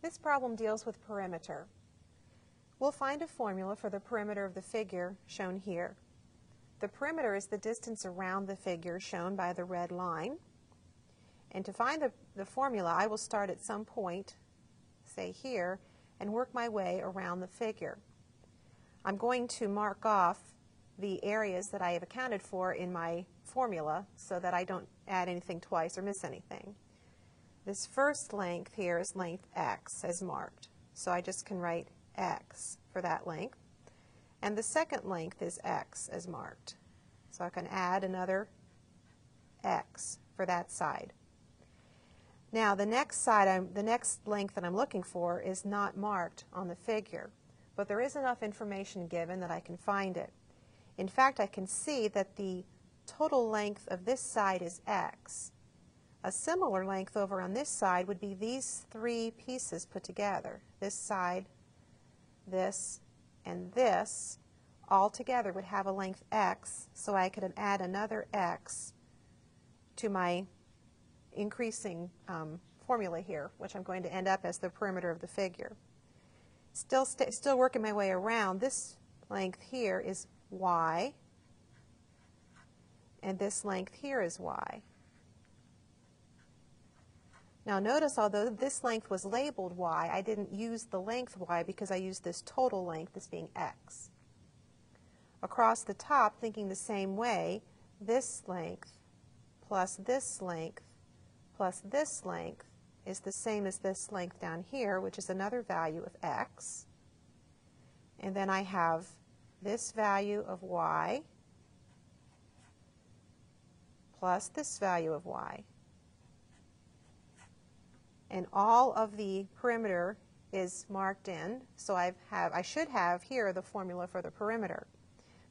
This problem deals with perimeter. We'll find a formula for the perimeter of the figure shown here. The perimeter is the distance around the figure shown by the red line. And to find the formula, I will start at some point, say here, and work my way around the figure. I'm going to mark off the areas that I have accounted for in my formula so that I don't add anything twice or miss anything. This first length here is length x as marked, so I just can write x for that length. And the second length is x as marked, so I can add another x for that side. Now the next length that I'm looking for is not marked on the figure, but there is enough information given that I can find it. In fact, I can see that the total length of this side is x. A similar length over on this side would be these three pieces put together. This side, this, and this all together would have a length x, so I could add another x to my increasing formula here, which I'm going to end up as the perimeter of the figure. Still working my way around, this length here is y, and this length here is y. Now notice, although this length was labeled y, I didn't use the length y because I used this total length as being x. Across the top, thinking the same way, this length plus this length plus this length is the same as this length down here, which is another value of x. And then I have this value of y plus this value of y. And all of the perimeter is marked in, so I should have here the formula for the perimeter.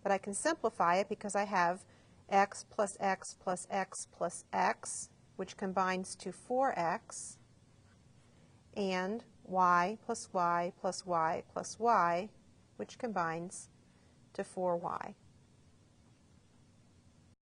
But I can simplify it because I have x plus x plus x plus x, which combines to 4x, and y plus y plus y plus y, which combines to 4y.